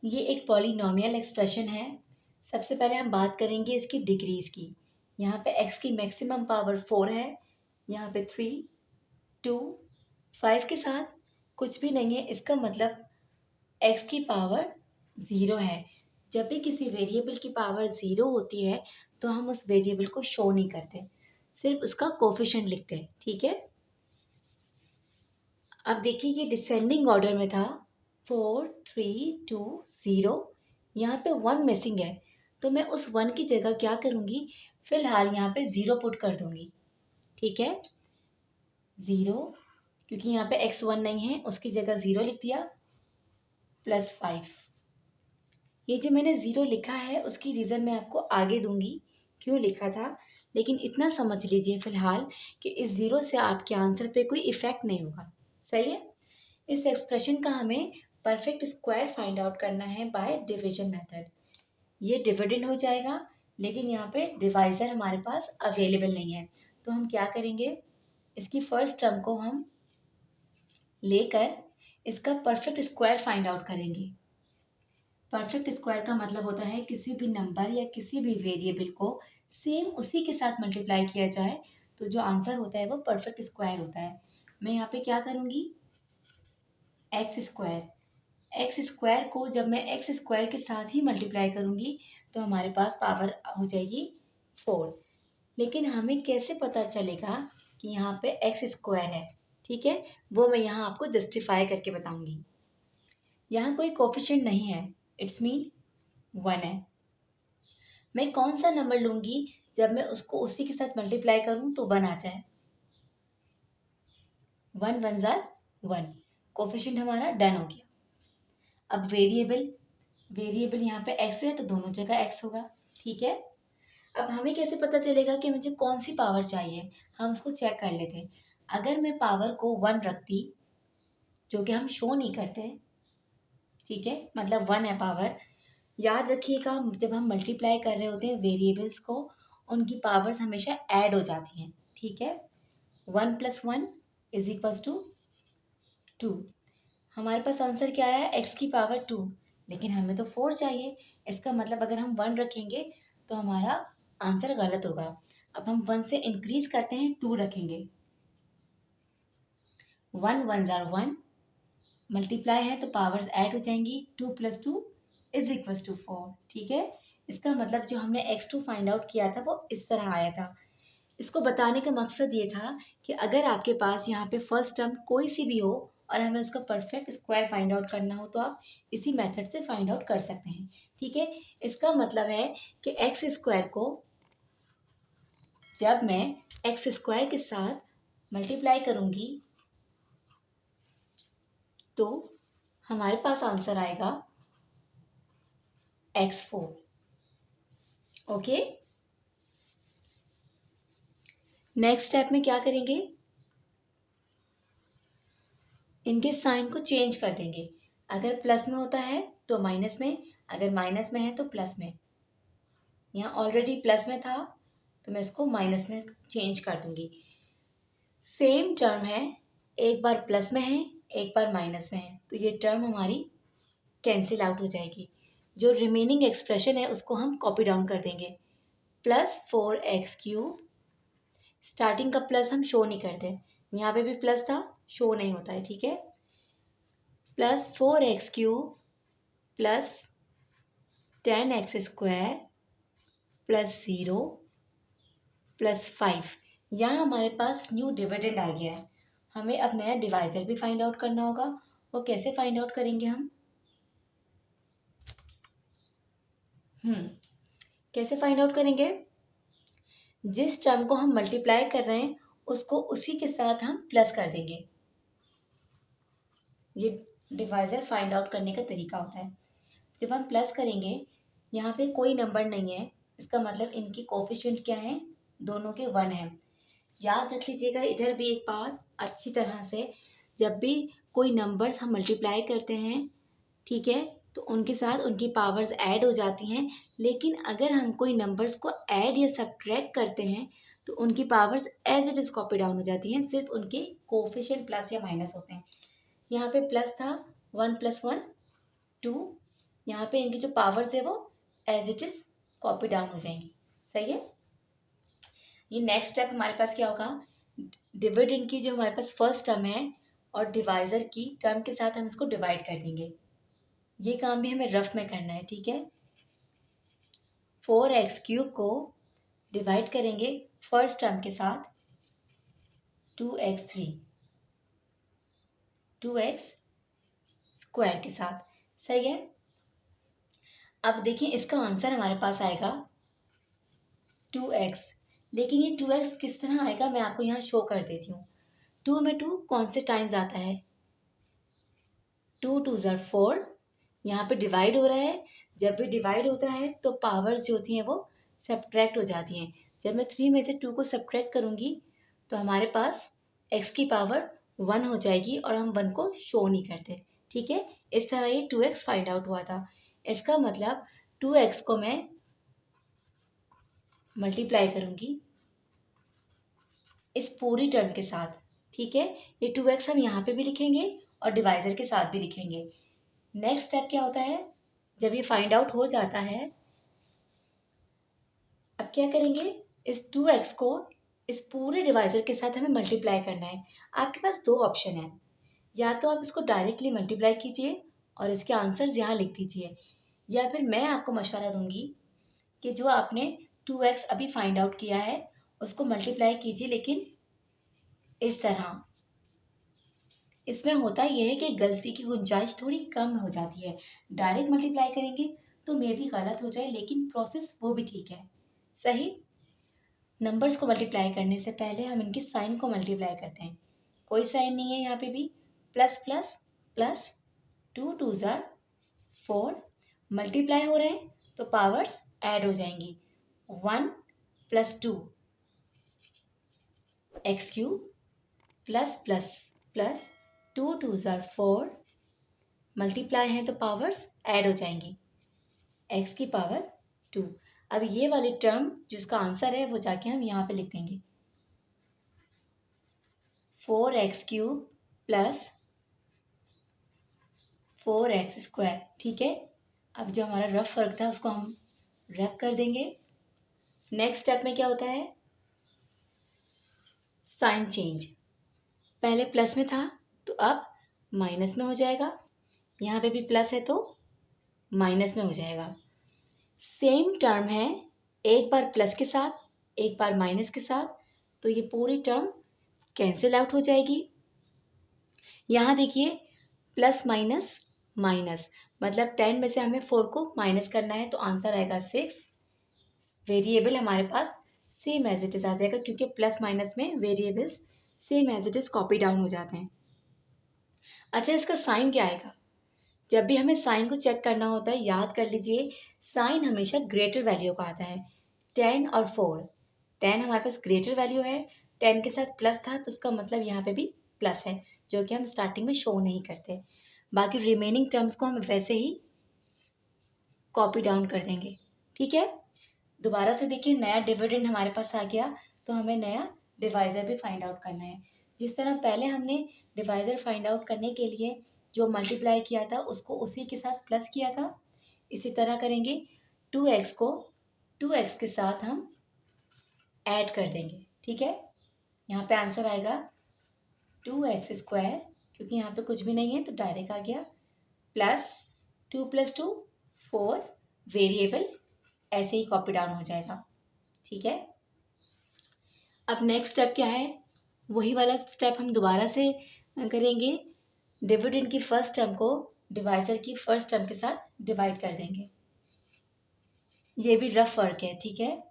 ये एक polynomial expression है। सबसे पहले हम बात करेंगे इसकी डिग्रीज की। यहाँ पे x की मैक्सिमम पावर 4 है, यहाँ पे 3, 2, 5 के साथ कुछ भी नहीं है। इसका मतलब x की पावर 0 है। जब भी किसी वेरिएबल की पावर 0 होती है तो हम उस वेरिएबल को शो नहीं करते, सिर्फ उसका कोफिशिएंट लिखते हैं। ठीक है, अब देखिए ये डिसेंडिंग ऑर्डर में था, 4, 3, 2, 0। यहाँ पे 1 मिसिंग है, तो मैं उस 1 की जगह क्या करूँगी, फिलहाल यहाँ पे 0 पुट कर दूँगी। ठीक है, 0, क्योंकि यहाँ पे x1 नहीं है, उसकी जगह 0 लिख दिया, +5। ये जो मैंने 0 लिखा है उसकी रीज़न मैं आपको आगे दूंगी क्यों लिखा था, लेकिन इतना समझ लीजिए फिलहाल कि इस 0 से आपके आंसर पे कोई इफ़ेक्ट नहीं होगा। सही है। इस एक्सप्रेशन का हमें परफेक्ट स्क्वायर फाइंड आउट करना है बाय डिवीजन मेथड। ये डिविडेंड हो जाएगा, लेकिन यहाँ पे डिवाइज़र हमारे पास अवेलेबल नहीं है, तो हम क्या करेंगे, इसकी फर्स्ट टर्म को हम लेकर इसका परफेक्ट स्क्वायर फाइंड आउट करेंगे। परफेक्ट स्क्वायर का मतलब होता है किसी भी नंबर या किसी भी वेरिएबल को सेम उसी के साथ मल्टीप्लाई किया जाए तो जो आंसर होता है वो परफेक्ट स्क्वायर होता है। मैं यहाँ पे क्या करूँगी, एक्स स्क्वायर को जब मैं एक्स स्क्वायर के साथ ही मल्टीप्लाई करूँगी तो हमारे पास पावर हो जाएगी 4। लेकिन हमें कैसे पता चलेगा कि यहाँ पे एक्स स्क्वायर है, ठीक है, वो मैं यहाँ आपको जस्टिफाई करके बताऊँगी। यहाँ कोई कोफिशिएंट नहीं है, इट्स मीन 1 है। मैं कौन सा नंबर लूँगी जब मैं उसको उसी के साथ मल्टीप्लाई करूँ तो 1 आ जाए। 1 1 ज़ार 1, कोफिशिएंट हमारा डन हो गया। अब वेरिएबल यहाँ पे x है तो दोनों जगह x होगा। ठीक है, अब हमें कैसे पता चलेगा कि मुझे कौन सी पावर चाहिए, हम उसको चेक कर लेते हैं। अगर मैं पावर को 1 रखती, जो कि हम शो नहीं करते, ठीक है, मतलब 1 है पावर। याद रखिएगा जब हम मल्टीप्लाई कर रहे होते हैं वेरिएबल्स को, उनकी पावर्स हमेशा ऐड हो जाती हैं। ठीक है, 1 + 1 = 2। हमारे पास आंसर क्या आया, x की पावर 2, लेकिन हमें तो 4 चाहिए। इसका मतलब अगर हम 1 रखेंगे तो हमारा आंसर गलत होगा। अब हम 1 से इंक्रीज करते हैं, 2 रखेंगे। 1 1 ज़ार 1, मल्टीप्लाई है तो पावर्स ऐड हो जाएंगी, 2 + 2 = 4। ठीक है, इसका मतलब जो हमने x2 फाइंड आउट किया था वो इस तरह आया था। इसको बताने का मकसद ये था कि अगर आपके पास यहाँ पे फर्स्ट टर्म कोई सी भी हो और हमें उसका परफेक्ट स्क्वायर फाइंड आउट करना हो तो आप इसी मेथड से फाइंड आउट कर सकते हैं। ठीक है, इसका मतलब है कि एक्स स्क्वायर को जब मैं एक्स स्क्वायर के साथ मल्टीप्लाई करूँगी तो हमारे पास आंसर आएगा x4। ओके, नेक्स्ट स्टेप में क्या करेंगे, इनके साइन को चेंज कर देंगे। अगर प्लस में होता है तो माइनस में, अगर माइनस में है तो प्लस में। यहाँ ऑलरेडी प्लस में था तो मैं इसको माइनस में चेंज कर दूंगी। सेम टर्म है, एक बार प्लस में है एक बार माइनस में है, तो ये टर्म हमारी कैंसिल आउट हो जाएगी। जो रिमेनिंग एक्सप्रेशन है उसको हम कॉपी डाउन कर देंगे। +4x3, स्टार्टिंग का प्लस हम शो नहीं करते, यहाँ पे भी प्लस था, शो नहीं होता है। ठीक है, +4x3 +10x² +0 +5। यहाँ हमारे पास न्यू डिविडेंड आ गया है। हमें अब नया डिवाइजर भी फाइंड आउट करना होगा। वो कैसे फाइंड आउट करेंगे हम, कैसे फाइंड आउट करेंगे, जिस टर्म को हम मल्टीप्लाई कर रहे हैं उसको उसी के साथ हम प्लस कर देंगे। ये डिवाइजर फाइंड आउट करने का तरीका होता है। जब हम प्लस करेंगे, यहाँ पे कोई नंबर नहीं है, इसका मतलब इनकी कोफिशिएंट क्या है, दोनों के 1 है। याद रख लीजिएगा इधर भी एक बात अच्छी तरह से, जब भी कोई नंबर्स हम मल्टीप्लाई करते हैं, ठीक है, तो उनके साथ उनकी पावर्स ऐड हो जाती हैं। लेकिन अगर हम कोई नंबर्स को ऐड या सब्ट्रैक्ट करते हैं तो उनकी powers as it is copy down हो जाती हैं, सिर्फ उनके कोफिशिएंट प्लस या माइनस होते हैं। यहाँ पे प्लस था, 1 + 1 2, यहाँ पे इनकी जो पावर्स है वो as it is copy down हो जाएंगी। सही है। ये नेक्स्ट स्टेप हमारे पास क्या होगा, डिविडेंड की जो हमारे पास फर्स्ट टर्म है और डिवाइजर की टर्म के साथ हम इसको डिवाइड कर देंगे। ये काम भी हमें रफ में करना है, ठीक है। 4x³ को डिवाइड करेंगे फर्स्ट टर्म के साथ 2x3 2x² के साथ। सही है। अब देखिए इसका आंसर हमारे पास आएगा 2x, लेकिन ये 2x किस तरह आएगा मैं आपको यहाँ शो कर देती हूँ। 2 में 2 कौन से टाइम्स आता है, 2 2 4, यहाँ पे डिवाइड हो रहा है। जब भी डिवाइड होता है तो पावर्स जो होती हैं वो सब्ट्रैक्ट हो जाती हैं। जब मैं 3 में से 2 को सब्ट्रैक्ट करूँगी तो हमारे पास x की पावर 1 हो जाएगी और हम 1 को शो नहीं करते, ठीक है। इस तरह ये 2x फाइंड आउट हुआ था। इसका मतलब 2x को मैं मल्टीप्लाई करूँगी इस पूरी टर्म के साथ, ठीक है। ये 2x हम यहाँ पे भी लिखेंगे और डिवाइजर के साथ भी लिखेंगे। नेक्स्ट स्टेप क्या होता है, जब ये फाइंड आउट हो जाता है अब क्या करेंगे, इस 2x को इस पूरे डिवाइजर के साथ हमें मल्टीप्लाई करना है। आपके पास दो ऑप्शन है, या तो आप इसको डायरेक्टली मल्टीप्लाई कीजिए और इसके आंसर्स यहाँ लिख दीजिए, या फिर मैं आपको मशवरा दूंगी कि जो आपने 2x अभी फाइंड आउट किया है उसको मल्टीप्लाई कीजिए, लेकिन इस तरह। इसमें होता यह है कि गलती की गुंजाइश थोड़ी कम हो जाती है। डायरेक्ट मल्टीप्लाई करेंगे तो मे भी गलत हो जाए, लेकिन प्रोसेस वो भी ठीक है। सही। नंबर्स को मल्टीप्लाई करने से पहले हम इनके साइन को मल्टीप्लाई करते हैं। कोई साइन नहीं है यहाँ पे भी, प्लस प्लस प्लस, 2 2 4, मल्टीप्लाई हो रहे हैं तो पावर्स ऐड हो जाएंगी। 1 + 2 x³ plus plus plus 2 2 4, multiply है तो पावर्स ऐड हो जाएंगी, x की पावर 2। अब ये वाली टर्म जिसका आंसर है वो जाके हम यहाँ पे लिख देंगे 4x³ प्लस 4x², ठीक है। अब जो हमारा रफ फर्क था उसको हम रफ कर देंगे। नेक्स्ट स्टेप में क्या होता है, साइन चेंज। पहले प्लस में था तो अब माइनस में हो जाएगा, यहाँ पे भी प्लस है तो माइनस में हो जाएगा। सेम टर्म है, एक बार प्लस के साथ एक बार माइनस के साथ, तो ये पूरी टर्म कैंसिल आउट हो जाएगी। यहाँ देखिए प्लस माइनस माइनस, मतलब 10 में से हमें 4 को माइनस करना है तो आंसर आएगा 6। वेरिएबल हमारे पास सेम एज इट इज आ जाएगा, क्योंकि प्लस माइनस में variables same as it is copy down हो जाते हैं। अच्छा, इसका साइन क्या आएगा, जब भी हमें साइन को चेक करना होता है याद कर लीजिए, साइन हमेशा ग्रेटर वैल्यू का आता है। 10 और 4, 10 हमारे पास ग्रेटर वैल्यू है, 10 के साथ प्लस था तो उसका मतलब यहाँ पे भी प्लस है, जो कि हम स्टार्टिंग में शो नहीं करते। बाकी रिमेनिंग टर्म्स को हम वैसे ही कॉपी डाउन कर देंगे, ठीक है। दोबारा से देखिए, नया डिविडेंड हमारे पास आ गया तो हमें नया डिवाइज़र भी फाइंड आउट करना है। जिस तरह पहले हमने डिवाइज़र फाइंड आउट करने के लिए जो मल्टीप्लाई किया था उसको उसी के साथ प्लस किया था, इसी तरह करेंगे। 2x को 2x के साथ हम ऐड कर देंगे, ठीक है। यहाँ पे आंसर आएगा 2x², क्योंकि यहाँ पे कुछ भी नहीं है तो डायरेक्ट आ गया, प्लस 2 + 2 4, वेरिएबल ऐसे ही कॉपी डाउन हो जाएगा, ठीक है। अब नेक्स्ट स्टेप क्या है, वही वाला स्टेप हम दोबारा से करेंगे। डिविडेंड की फर्स्ट टर्म को डिवाइजर की फर्स्ट टर्म के साथ डिवाइड कर देंगे। ये भी रफ वर्क है, ठीक है।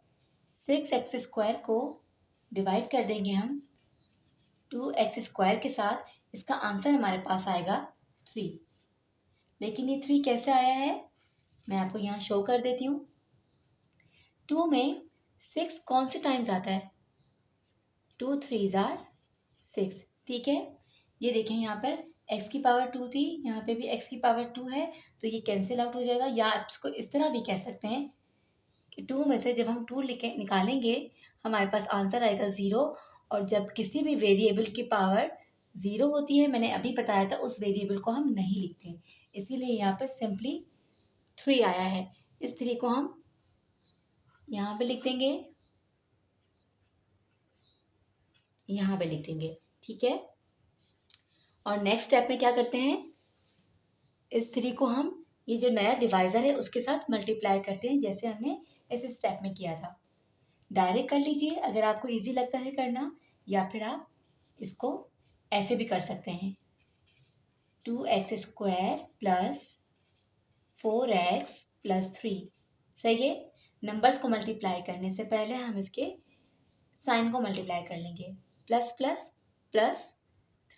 6x² को डिवाइड कर देंगे हम 2x² के साथ, इसका आंसर हमारे पास आएगा 3। लेकिन ये 3 कैसे आया है मैं आपको यहाँ शो कर देती हूँ। 2 में 6 कौन से टाइम्स आता है, 2 3 6, ठीक है। ये देखें यहाँ पर x की पावर 2 थी, यहाँ पे भी x की पावर 2 है, तो ये कैंसिल आउट हो जाएगा। या आप इसको इस तरह भी कह सकते हैं कि 2 में से जब हम 2 निकालेंगे हमारे पास आंसर आएगा 0, और जब किसी भी वेरिएबल की पावर 0 होती है, मैंने अभी बताया था, उस वेरिएबल को हम नहीं लिखते, इसीलिए यहाँ पर सिंपली 3 आया है। इस 3 को हम यहाँ पे लिख देंगे, यहाँ पे लिख देंगे, ठीक है। और नेक्स्ट स्टेप में क्या करते हैं, इस 3 को हम ये जो नया डिवाइज़र है उसके साथ मल्टीप्लाई करते हैं, जैसे हमने इस स्टेप में किया था। डायरेक्ट कर लीजिए अगर आपको इजी लगता है करना, या फिर आप इसको ऐसे भी कर सकते हैं, 2x² प्लस 4x प्लस 3। सही है। नंबर्स को मल्टीप्लाई करने से पहले हम इसके साइन को मल्टीप्लाई कर लेंगे, प्लस प्लस प्लस,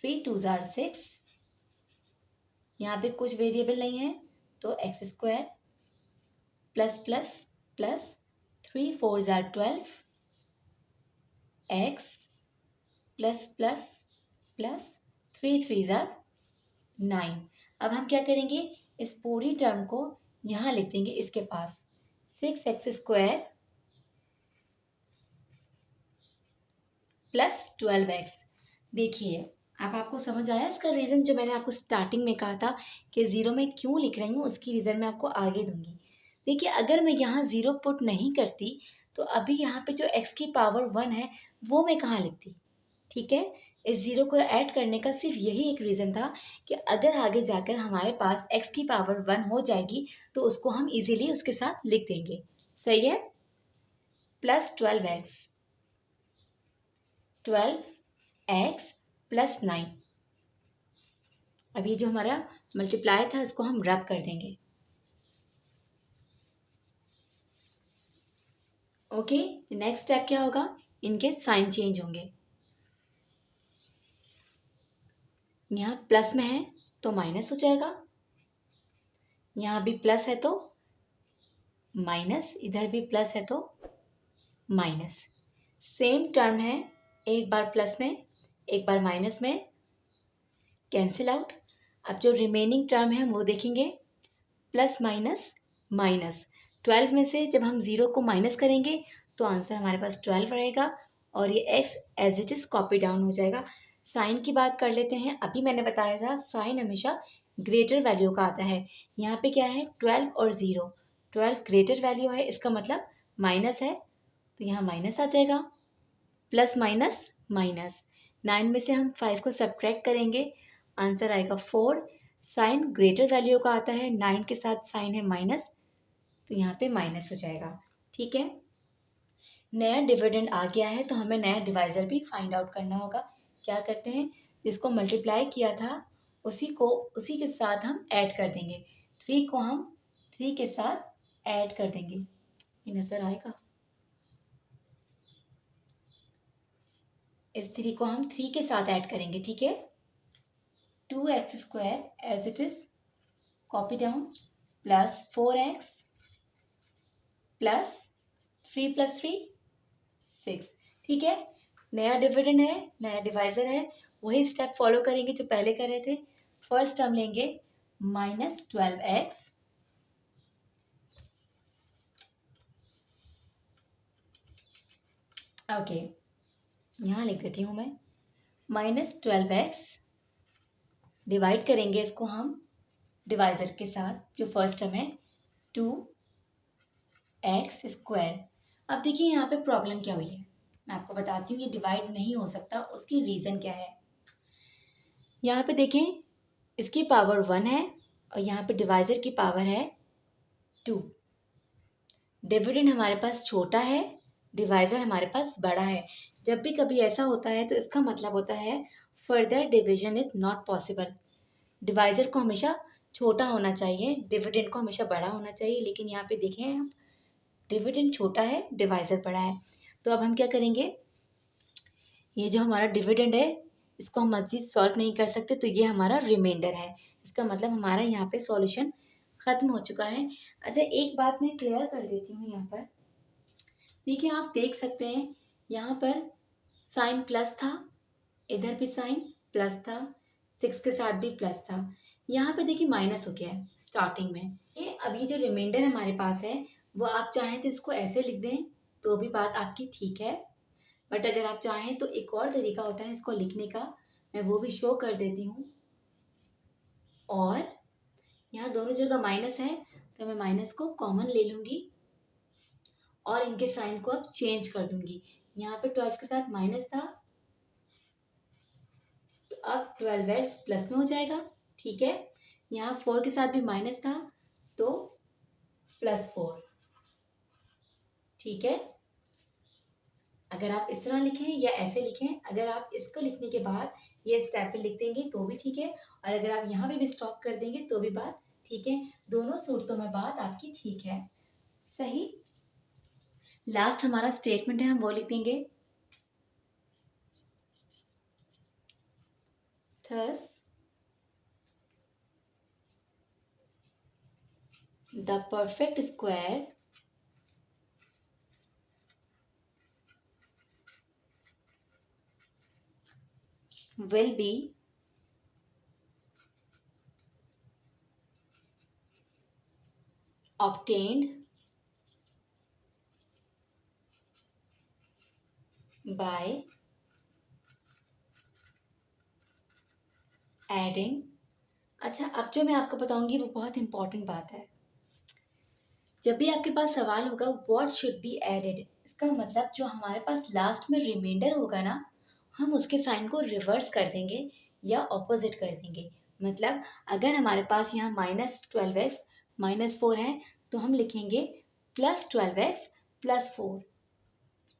3 2 जार 6, यहाँ पे कुछ वेरिएबल नहीं है तो x² plus plus plus 3 4 jar 12, x plus plus plus 3 3 jar 9। अब हम क्या करेंगे, इस पूरी टर्म को यहाँ लिख देंगे इसके पास, 6x² प्लस 12x। देखिए अब आपको समझ आया इसका रीज़न, जो मैंने आपको स्टार्टिंग में कहा था कि ज़ीरो में क्यों लिख रही हूँ, उसकी रीज़न मैं आपको आगे दूंगी। देखिए अगर मैं यहाँ ज़ीरो पुट नहीं करती तो अभी यहाँ पे जो x की पावर 1 है वो मैं कहाँ लिखती, ठीक है। इस ज़ीरो को ऐड करने का सिर्फ यही एक रीज़न था कि अगर आगे जाकर हमारे पास x की पावर 1 हो जाएगी तो उसको हम इजीली उसके साथ लिख देंगे। सही है। Plus 12x plus 9। अब ये जो हमारा मल्टीप्लाई था इसको हम रब कर देंगे। ओके, नेक्स्ट स्टेप क्या होगा, इनके साइन चेंज होंगे। यहाँ प्लस में है तो माइनस हो जाएगा, यहाँ भी प्लस है तो माइनस, इधर भी प्लस है तो माइनस। सेम टर्म है, एक बार प्लस में एक बार माइनस में, कैंसिल आउट। अब जो रिमेनिंग टर्म है वो देखेंगे, प्लस माइनस माइनस। 12 में से जब हम ज़ीरो को माइनस करेंगे तो आंसर हमारे पास 12 रहेगा और ये x as it is copy down हो जाएगा। साइन की बात कर लेते हैं। अभी मैंने बताया था साइन हमेशा ग्रेटर वैल्यू का आता है। यहाँ पे क्या है, 12 और 0, 12 ग्रेटर वैल्यू है, इसका मतलब माइनस है तो यहाँ माइनस आ जाएगा, प्लस माइनस माइनस। 9 में से हम 5 को सब्ट्रैक्ट करेंगे, आंसर आएगा 4। साइन ग्रेटर वैल्यू का आता है, 9 के साथ साइन है माइनस तो यहाँ पे माइनस हो जाएगा, ठीक है। नया डिविडेंड आ गया है तो हमें नया डिवाइज़र भी फाइंड आउट करना होगा। क्या करते हैं, जिसको मल्टीप्लाई किया था उसी के साथ हम ऐड कर देंगे। 3 को हम 3 के साथ ऐड कर देंगे, ये नज़र आएगा। इस 3 को हम 3 के साथ ऐड करेंगे, ठीक है। 2x² as it is copy down plus 4x plus 3 plus 3 6, ठीक है। नया डिविडेंड है, नया डिवाइज़र है, वही स्टेप फॉलो करेंगे जो पहले कर रहे थे। फर्स्ट टर्म लेंगे -12x ओके, यहाँ लिख देती हूँ मैं, -12x डिवाइड करेंगे इसको हम डिवाइज़र के साथ, जो फर्स्ट टर्म है 2x²। अब देखिए यहाँ पे प्रॉब्लम क्या हुई है, मैं आपको बताती हूँ। ये डिवाइड नहीं हो सकता, उसकी रीज़न क्या है। यहाँ पे देखें, इसकी पावर 1 है और यहाँ पे डिवाइज़र की पावर है 2। डिविडेंड हमारे पास छोटा है, डिवाइज़र हमारे पास बड़ा है। जब भी कभी ऐसा होता है तो इसका मतलब होता है further division is not possible. Divisor को हमेशा छोटा होना चाहिए, डिविडेंड को हमेशा बड़ा होना चाहिए, लेकिन यहाँ पे देखें हम, डिविडेंड छोटा है, डिवाइज़र बड़ा है। तो अब हम क्या करेंगे, ये जो हमारा डिविडेंड है इसको हम मज़ीद सॉल्व नहीं कर सकते, तो ये हमारा रिमाइंडर है। इसका मतलब हमारा यहाँ पे सॉल्यूशन ख़त्म हो चुका है। अच्छा, एक बात मैं क्लियर कर देती हूँ यहाँ पर। देखिए आप देख सकते हैं यहाँ पर साइन प्लस था, इधर भी साइन प्लस था, 6 के साथ भी प्लस था। यहाँ पे देखिए माइनस हो गया है स्टार्टिंग में। ये अभी जो रिमाइंडर हमारे पास है वो आप चाहें तो इसको ऐसे लिख दें तो भी बात आपकी ठीक है, बट अगर आप चाहें तो एक और तरीका होता है इसको लिखने का, मैं वो भी शो कर देती हूँ। और यहाँ दोनों जगह माइनस है तो मैं माइनस को कॉमन ले लूँगी और इनके साइन को अब चेंज कर दूँगी। यहाँ पे 12 के साथ माइनस था, तो अब 12x प्लस में हो जाएगा, ठीक है। यहाँ 4 के साथ भी माइनस था, तो +4, ठीक है। अगर आप इस तरह लिखें या ऐसे लिखें, अगर आप इसको लिखने के बाद ये स्टेप लिख देंगे तो भी ठीक है, और अगर आप यहाँ पे भी स्टॉप कर देंगे तो भी बात ठीक है। दोनों सूरतों में बात आपकी ठीक है, सही। लास्ट हमारा स्टेटमेंट है, हम वो लिख देंगे, thus the perfect square will be obtained by adding। अच्छा, अब जो मैं आपको बताऊंगी वो बहुत इंपॉर्टेंट बात है। जब भी आपके पास सवाल होगा व्हाट शुड बी एडेड, इसका मतलब जो हमारे पास लास्ट में रिमाइंडर होगा ना, हम उसके साइन को रिवर्स कर देंगे या ऑपोजिट कर देंगे। मतलब अगर हमारे पास यहाँ -12x -4 है तो हम लिखेंगे +12x +4,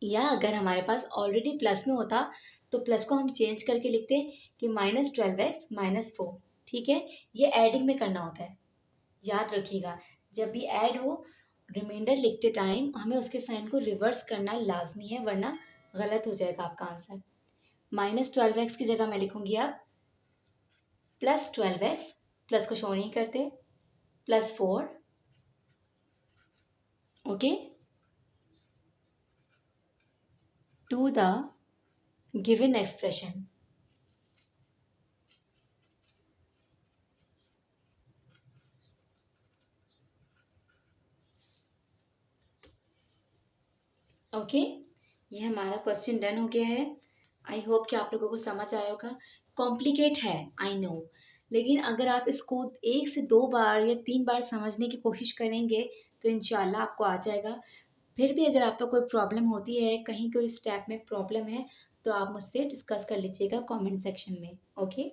या अगर हमारे पास ऑलरेडी प्लस में होता तो प्लस को हम चेंज करके लिखते कि -12x -4, ठीक है। ये एडिंग में करना होता है, याद रखिएगा। जब भी ऐड हो, रिमाइंडर लिखते टाइम हमें उसके साइन को रिवर्स करना लाजमी है, वरना गलत हो जाएगा आपका आंसर। -12x की जगह मैं लिखूंगी अब +12x, प्लस को शो नहीं करते, +4, okay, to the given expression. Okay, ये हमारा क्वेश्चन डन हो गया है। आई होप कि आप लोगों को समझ आया होगा। कॉम्प्लिकेट है, आई नो, लेकिन अगर आप इसको 1 से 2 बार या 3 बार समझने की कोशिश करेंगे तो इंशाल्लाह आपको आ जाएगा। फिर भी अगर आपको कोई प्रॉब्लम होती है, कहीं कोई स्टेप में प्रॉब्लम है, तो आप मुझसे डिस्कस कर लीजिएगा कमेंट सेक्शन में, ओके।